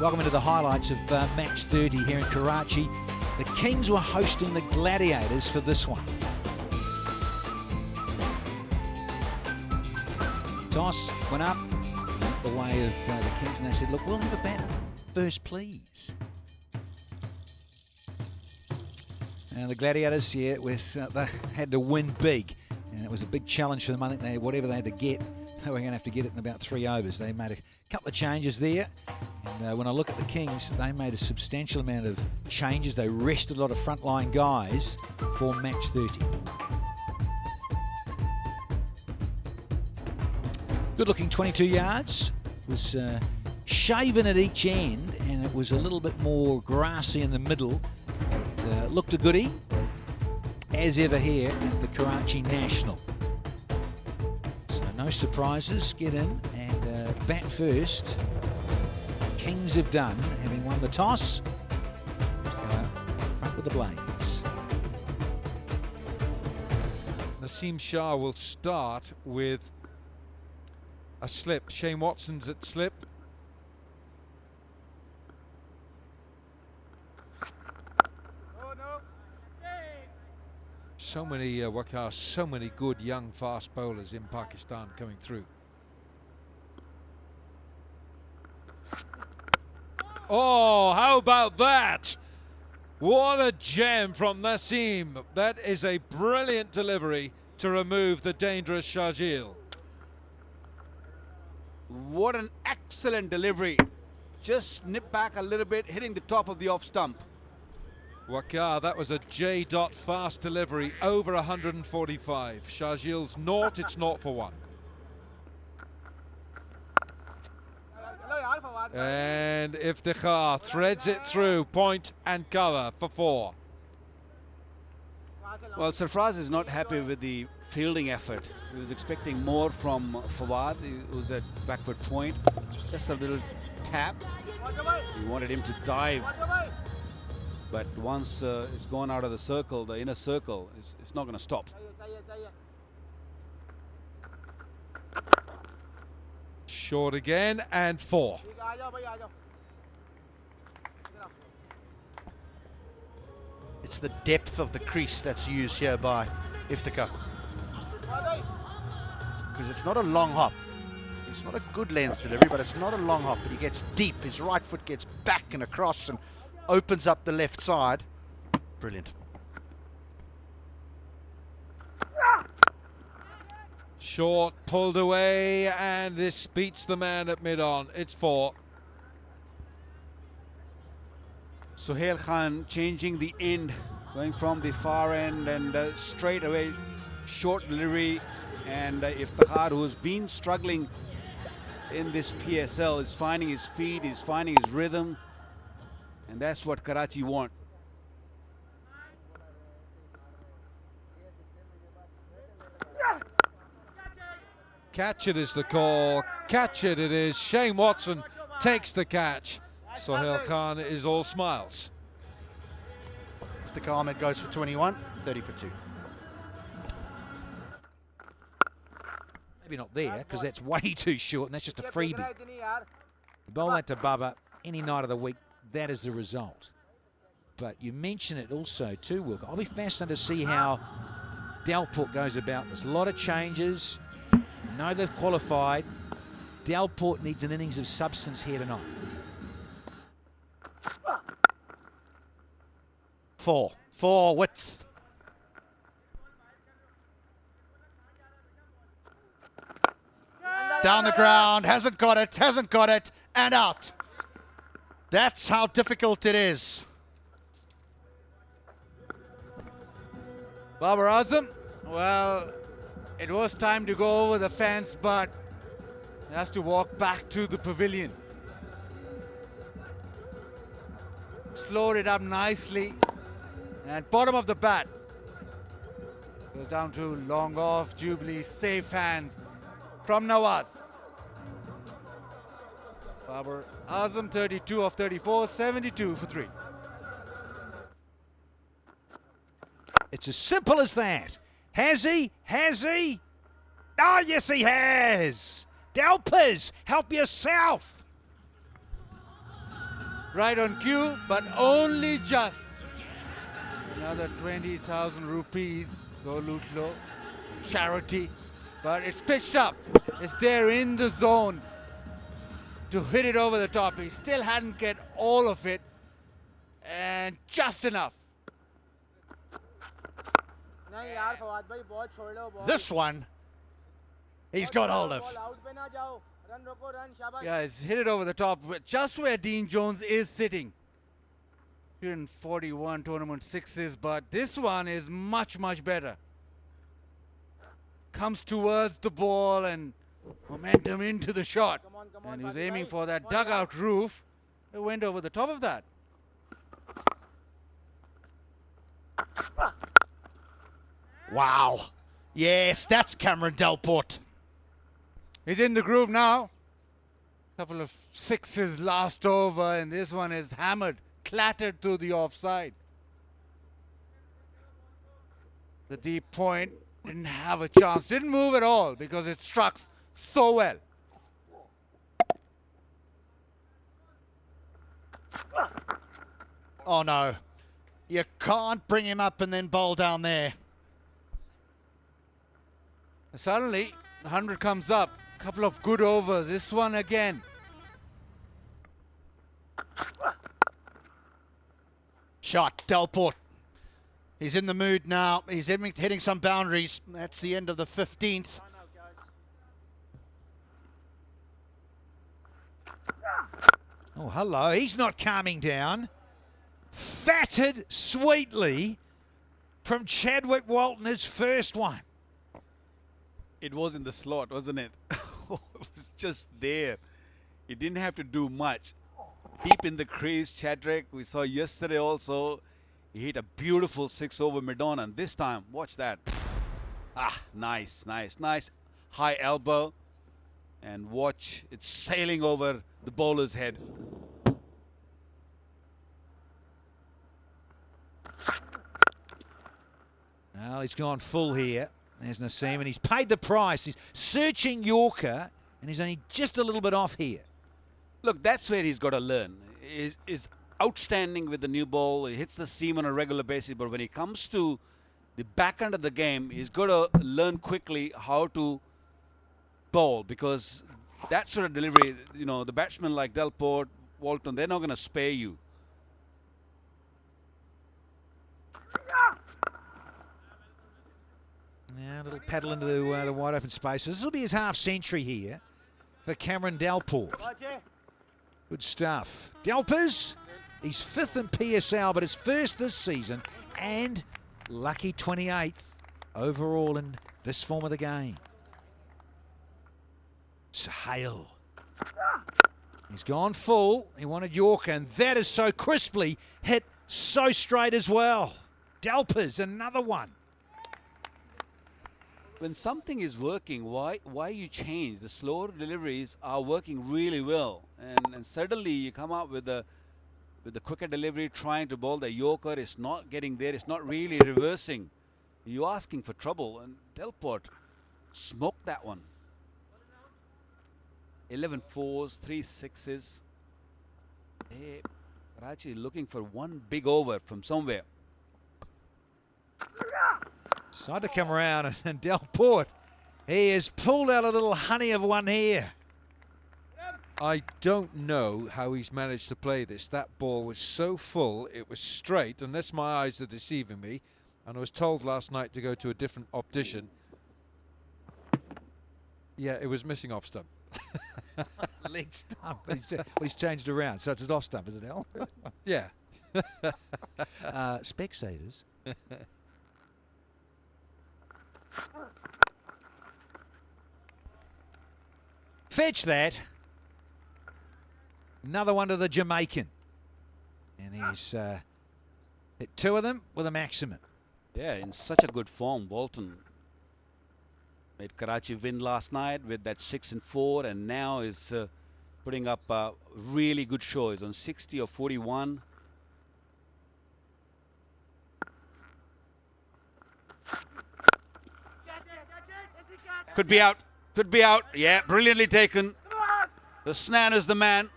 Welcome into the highlights of match 30 here in Karachi. The Kings were hosting the Gladiators for this one. Toss went up the way of the Kings, and they said, look, we'll have a bat first, please. And the Gladiators, yeah, they had to win big, and it was a big challenge for them. I think whatever they had to get, they were going to have to get it in about 3 overs. They made a couple of changes there. And when I look at the Kings, they made a substantial amount of changes. They rested a lot of frontline guys for match 30. Good looking 22 yards. It was shaven at each end, and it was a little bit more grassy in the middle. It looked a goodie, as ever here at the Karachi National. So no surprises, get in and bat first. Kings have done, having won the toss. Front with the blades. Naseem Shah will start with a slip. Shane Watson's at slip. So many Waqar, so many good young fast bowlers in Pakistan coming through. Oh, how about that? What a gem from Naseem. That is a brilliant delivery to remove the dangerous Shahjeel. What an excellent delivery. Just snip back a little bit, hitting the top of the off stump. Waqar, that was a J. fast delivery, over 145. Shahjeel's naught, it's naught for one. And Iftikhar threads it through, point and cover for 4. Well, Sarfraz is not happy with the fielding effort. He was expecting more from Fawad. It was at backward point. Just a little tap. He wanted him to dive. But once it's gone out of the circle, the inner circle, it's not going to stop. Short again and 4. It's the depth of the crease that's used here by Iftikhar. Because it's not a long hop. It's not a good length delivery, but it's not a long hop. But he gets deep. His right foot gets back and across and opens up the left side. Brilliant. Short, pulled away, and this beats the man at mid-on. It's 4. Suhail Khan changing the end, going from the far end and straight away, short delivery. And Iftikhar, who's been struggling in this PSL, is finding his feet, is finding his rhythm. And that's what Karachi want. Catch it is the call. Catch it is. Shane Watson takes the catch. Suhail Khan is all smiles. Iftikhar Ahmed goes for 21, 30 for 2. Maybe not there, because that's way too short, and that's just a freebie. You bowl that to Bubba any night of the week, that is the result. But you mention it also too, Wilco. I'll be fascinated to see how Dalport goes about this. A lot of changes. No, they've qualified. Dalport needs an innings of substance here tonight. 4 width. Down the ground, hasn't got it, and out. That's how difficult it is. Babar Azam, well, it was time to go over the fence, but he has to walk back to the pavilion. Slowed it up nicely, and bottom of the bat. Goes down to long off, Jubilee, safe hands from Nawaz. Babar Azam 32 of 34, 72 for 3. It's as simple as that. Has he? Has he? Oh, yes, he has. Delpers, help yourself. Right on cue, but only just. Another 20,000 rupees. Go Lutlo. Charity. But it's pitched up. It's there in the zone to hit it over the top. He still hadn't get all of it. And just enough. This one, he's got hold of. Yeah, he's hit it over the top, just where Dean Jones is sitting. 141 tournament sixes, but this one is much, much better. Comes towards the ball and momentum into the shot. And he was aiming for that dugout roof. It went over the top of that. Wow. Yes, that's Cameron Delport. He's in the groove now. Couple of sixes last over, and this one is hammered, clattered to the offside. The deep point didn't have a chance, didn't move at all because it struck so well. Oh no. You can't bring him up and then bowl down there. Suddenly, the 100 comes up. Couple of good overs. This one again. Shot, Delport. He's in the mood now. He's hitting some boundaries. That's the end of the 15th. Oh, hello. He's not calming down. Fatted sweetly from Chadwick Walton, his first one. It was in the slot, wasn't it? It was just there. He didn't have to do much. Deep in the crease, Chadwick, we saw yesterday also, he hit a beautiful 6 over mid-on, and this time, watch that. Ah, nice, nice, nice. High elbow, and watch, it's sailing over the bowler's head. Well, he's gone full here. There's Naseem, and he's paid the price. He's searching Yorker, and he's only just a little bit off here. Look, that's where he's got to learn. Is outstanding with the new ball. He hits the seam on a regular basis, but when he comes to the back end of the game, he's got to learn quickly how to bowl, because that sort of delivery, you know, the batsmen like Delport, Walton, they're not going to spare you. Yeah, a little paddle into the wide open spaces. This will be his half century here for Cameron Delport. Good stuff. Delpers, he's 5th in PSL, but his first this season, and lucky 28th overall in this form of the game. Sahale. He's gone full. He wanted Yorker, and that is so crisply hit so straight as well. Delpers, another one. When something is working, why you change? The slower deliveries are working really well, and suddenly you come out with the quicker delivery, trying to bowl the Yorker. It's not getting there. It's not really reversing. You're asking for trouble, and Delport smoked that one. 11 fours, 3 sixes. Hey, Karachi looking for one big over from somewhere. Decided to come around, and Delport, he has pulled out a little honey of one here. I don't know how he's managed to play this. That ball was so full, it was straight, unless my eyes are deceiving me. And I was told last night to go to a different optician. Yeah, it was missing off stump. Leg stump. He's changed around, so it's his off stump, is it, Al? Yeah. Specsavers. Fetch that. Another one to the Jamaican. And he's hit 2 of them with a maximum. Yeah, in such a good form. Bolton made Karachi win last night with that 6-4, and now is putting up a really good show. He's on 60 or 41. Could be out. Could be out. Yeah, brilliantly taken. The Snan is the man.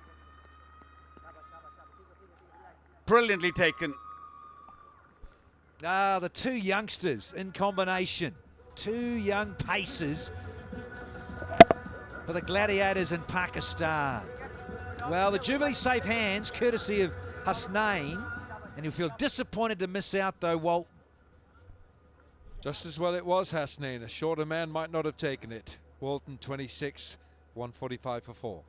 Brilliantly taken. Ah, the 2 youngsters in combination. 2 young pacers for the Gladiators in Pakistan. Well, the Jubilee safe hands, courtesy of Hasnain. And he'll feel disappointed to miss out, though, Walt. Just as well it was Hasnain. A shorter man might not have taken it. Walton 26, 145 for 4.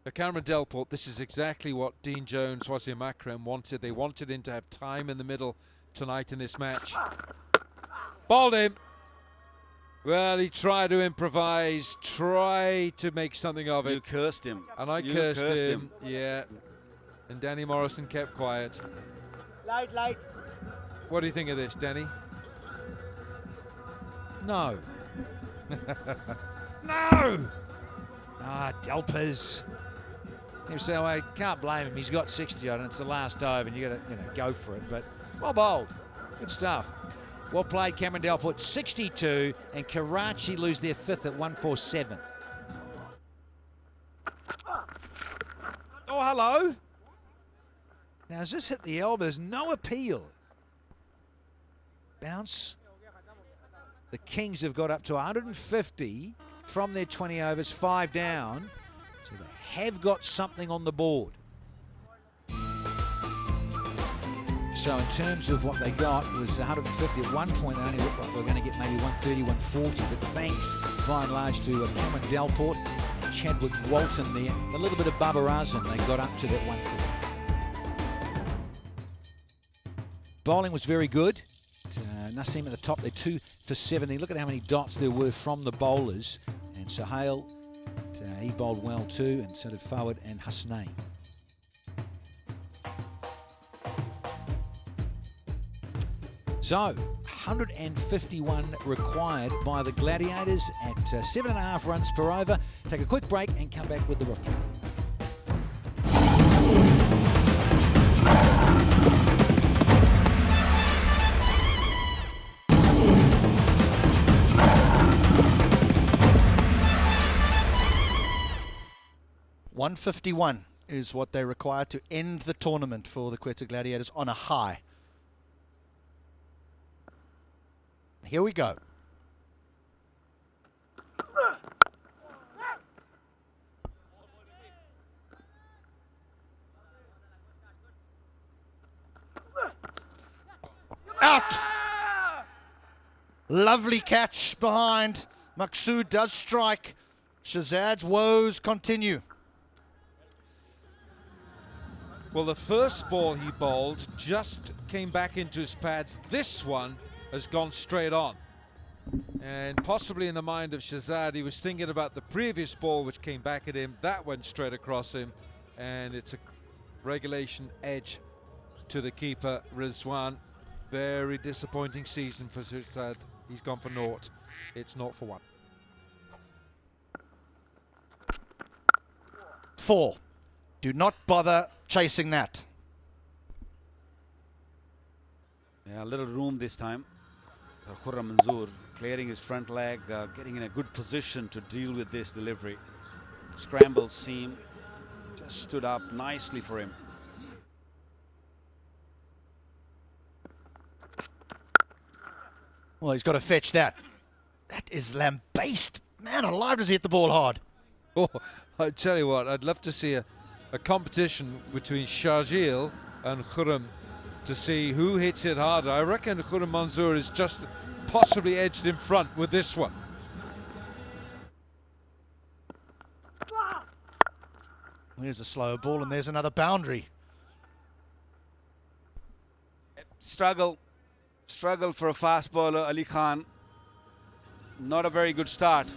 For Cameron Delport, this is exactly what Dean Jones, Wasim Akram wanted. They wanted him to have time in the middle tonight in this match. Balled him. Well, he tried to improvise, try to make something of it. You cursed him. And I cursed him. Yeah. And Danny Morrison kept quiet. Light. What do you think of this, Danny? No. No! Ah, Delpers. You say, well, I can't blame him. He's got 60 on it. It's the last over, and you got to, go for it. But well bowled, good stuff. Well played, Cameron Delport. 62, and Karachi lose their 5th at 147. Oh, hello. Now, has this hit the elbow? There's no appeal. Bounce. The Kings have got up to 150 from their 20 overs, 5 down. So they have got something on the board. So in terms of what they got was 150 at one point. They only looked like they were going to get maybe 130, 140. But thanks by and large to Cameron Delport and Chadwick Walton there, a little bit of Babar Azam, they got up to that 140. Bowling was very good. Nassim at the top, they're 2 for 70. Look at how many dots there were from the bowlers. And Sohail, he bowled well too, and so did Fawad and Hasnain. So, 151 required by the Gladiators at 7.5 runs per over. Take a quick break and come back with the reply. .151 is what they require to end the tournament for the Quetta Gladiators on a high. Here we go. Out! Lovely catch behind. Maqsood does strike. Shahzad's woes continue. Well, the first ball he bowled just came back into his pads. This one has gone straight on. And possibly in the mind of Shahzad, he was thinking about the previous ball which came back at him. That went straight across him. And it's a regulation edge to the keeper, Rizwan. Very disappointing season for Shahzad. He's gone for naught. It's 0 for 1. 4. Do not bother chasing that. Yeah, a little room this time. Khurram Manzoor clearing his front leg, getting in a good position to deal with this delivery. Scramble seam just stood up nicely for him. Well, he's got to fetch that. That is lambasted. Man alive, does he hit the ball hard. Oh, I tell you what, I'd love to see a competition between Sharjeel and Khurram to see who hits it harder. I reckon Khurram Manzoor is just possibly edged in front with this one. Here's a slow ball and there's another boundary. Struggle Struggle for a fast bowler, Ali Khan. Not a very good start.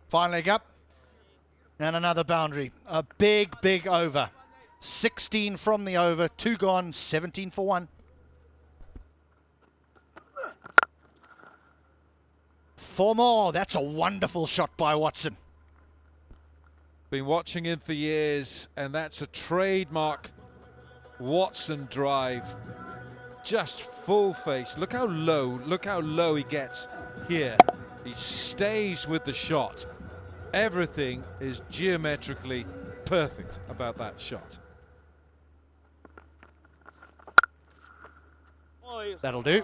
Fine leg up. And another boundary. A big, big over. 16 from the over. 2 gone, 17 for 1. 4 more. That's a wonderful shot by Watson. Been watching him for years, and that's a trademark Watson drive. Just full face. Look how low he gets here. He stays with the shot. Everything is geometrically perfect about that shot. That'll do.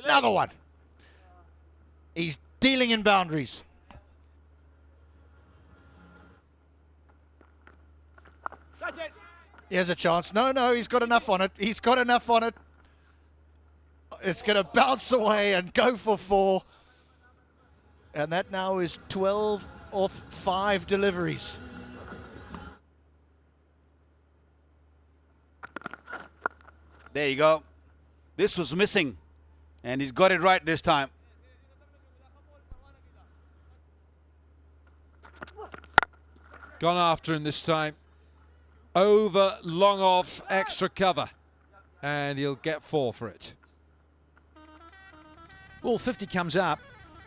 Another one. He's dealing in boundaries. Here's a chance. No, he's got enough on it. He's got enough on it. It's going to bounce away and go for 4. And that now is 12 off 5 deliveries. There you go. This was missing, and he's got it right this time. Gone after him this time. Over, long off, extra cover. And he'll get 4 for it. Well, 50 comes up,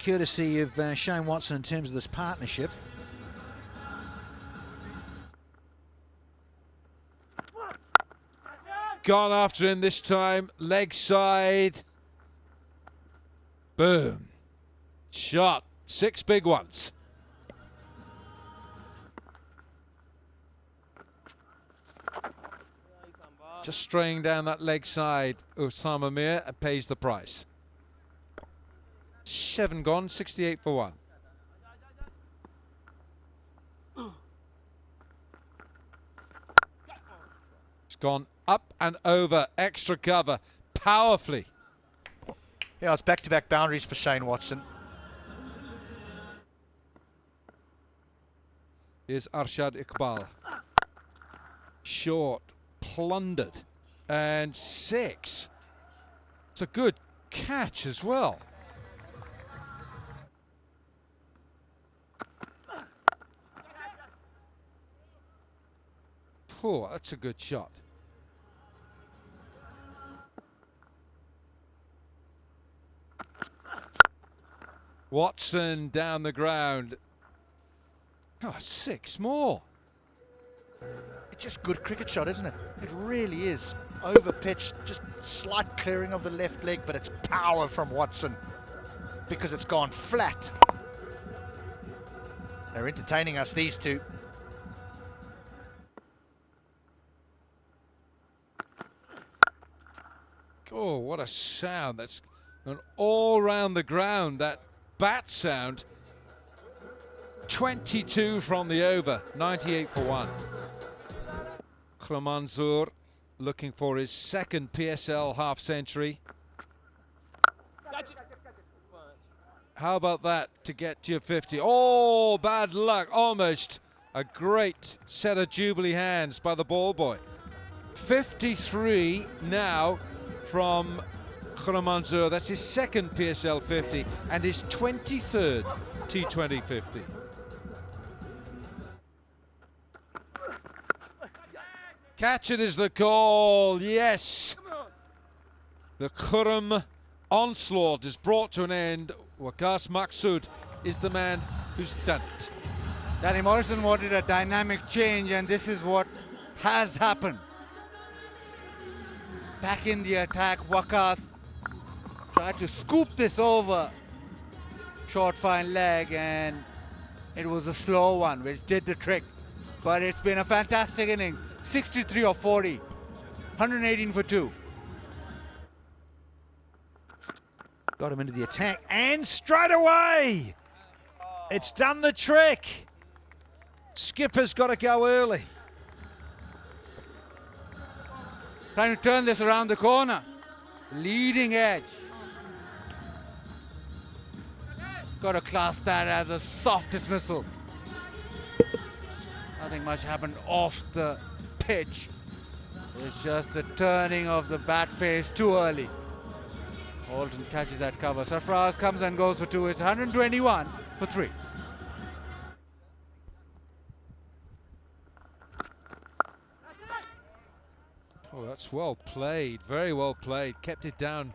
courtesy of Shane Watson in terms of this partnership. Gone after him this time, leg side. Boom. Shot. 6 big ones. Just straying down that leg side, Osama Mir pays the price. 7 gone, 68 for 1. It's gone up and over, extra cover, powerfully. Yeah, it's back-to-back boundaries for Shane Watson. Here's Arshad Iqbal. Short, plundered, and 6. It's a good catch as well. Oh, that's a good shot. Watson down the ground. Oh, 6 more. It's just good cricket shot, isn't it? It really is. Over pitch, just slight clearing of the left leg, but it's power from Watson because it's gone flat. They're entertaining us, these two. Oh, what a sound. That's an all round the ground, that bat sound. 22 from the over, 98 for 1. Manzoor looking for his 2nd PSL half century. How about that to get to your 50? Oh, bad luck, almost. A great set of Jubilee hands by the ball boy. 53 now from Manzoor. That's his 2nd PSL 50 and his 23rd T20 50. Catch it is the call, yes. The Khurram onslaught is brought to an end. Waqas Maqsood is the man who's done it. Danny Morrison wanted a dynamic change, and this is what has happened. Back in the attack, Waqas tried to scoop this over. Short fine leg, and it was a slow one which did the trick. But it's been a fantastic innings. 63 of 40, 118 for 2. Got him into the attack, and straight away, it's done the trick. Skipper's got to go early. Trying to turn this around the corner. Leading edge. got to class that as a soft dismissal. Nothing much happened off the pitch. It's just the turning of the bat face too early. Alton catches that cover. Sarfraz comes and goes for 2. It's 121 for 3. Oh, that's well played. Very well played. Kept it down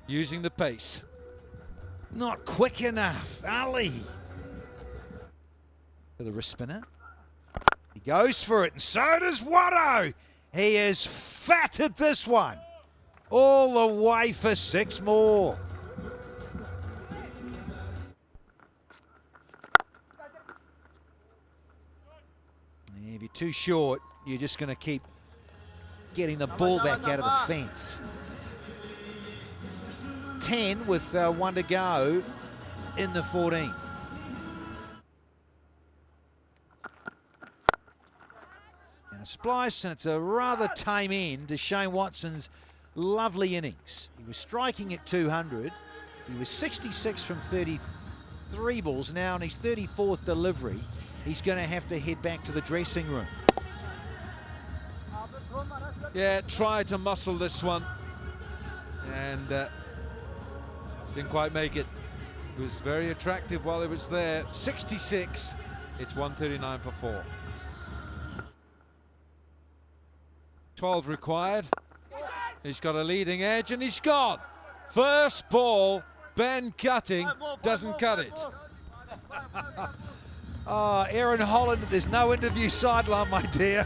using the pace. Not quick enough. Ali. For the wrist spinner. He goes for it, and so does Watto. He has fatted this one. All the way for 6 more. If you're too short, you're just going to keep getting the ball back out of the fence. 10 with 1 to go in the 14th. And a splice, and it's a rather tame end to Shane Watson's lovely innings. He was striking at 200. He was 66 from 33 balls. Now in his 34th delivery, he's going to have to head back to the dressing room. Yeah, tried to muscle this one and didn't quite make it. It was very attractive while it was there. 66, it's 139 for 4. 12 required. He's got a leading edge and he's gone. First ball, Ben Cutting doesn't cut it. Oh, Aaron Holland, there's no interview sideline, my dear.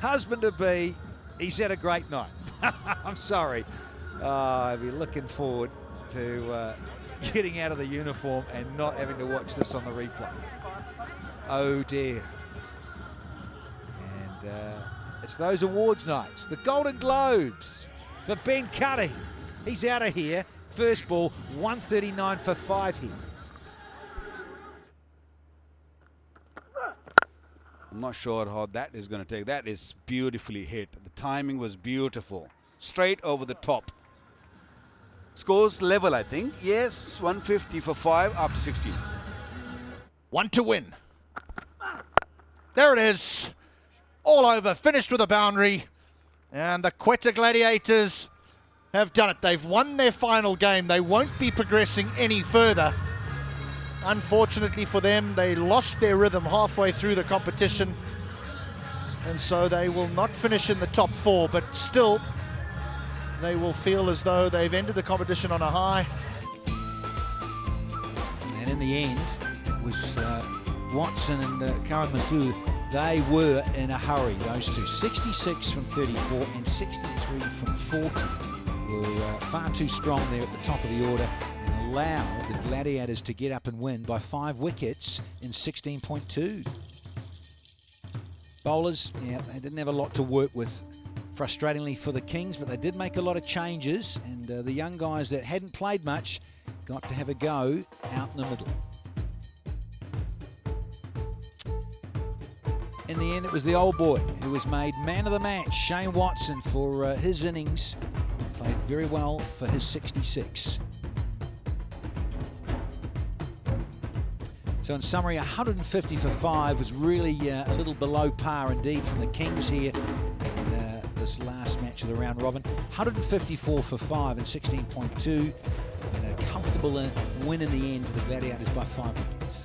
Husband-to-be, he's had a great night. I'm sorry. I'll be looking forward to getting out of the uniform and not having to watch this on the replay. Oh dear. And it's those awards nights, the Golden Globes for Ben Cutting. He's out of here. First ball, 139 for 5 here. I'm not sure how that is going to take. That is beautifully hit. The timing was beautiful. Straight over the top. Scores level, I think. Yes, 150 for 5 after 16. 1 to win. There it is. All over. Finished with a boundary. And the Quetta Gladiators have done it. They've won their final game. They won't be progressing any further. Unfortunately for them, they lost their rhythm halfway through the competition, and so they will not finish in the top 4, but still they will feel as though they've ended the competition on a high. And in the end, it was Watson and Karim Masood. They were in a hurry, those two. 66 from 34 and 63 from 40 were far too strong there at the top of the order, and allowed the Gladiators to get up and win by 5 wickets in 16.2. Bowlers, yeah, they didn't have a lot to work with, frustratingly for the Kings, but they did make a lot of changes, and the young guys that hadn't played much got to have a go out in the middle. In the end, it was the old boy who was made man of the match, Shane Watson, for his innings. Played very well for his 66. So in summary, 150 for 5 was really a little below par indeed from the Kings here in this last match of the round robin. 154 for 5 and 16.2, and a comfortable win in the end to the Gladiators by 5 wickets.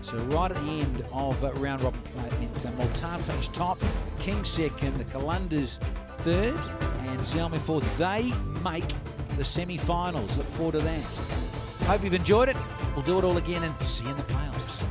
So right at the end of round robin play, Multan finished top, Kings second, the Kalundars third, and Xiaomi fourth. They make the semi-finals. Look forward to that. Hope you've enjoyed it. We'll do it all again and see you in the playoffs.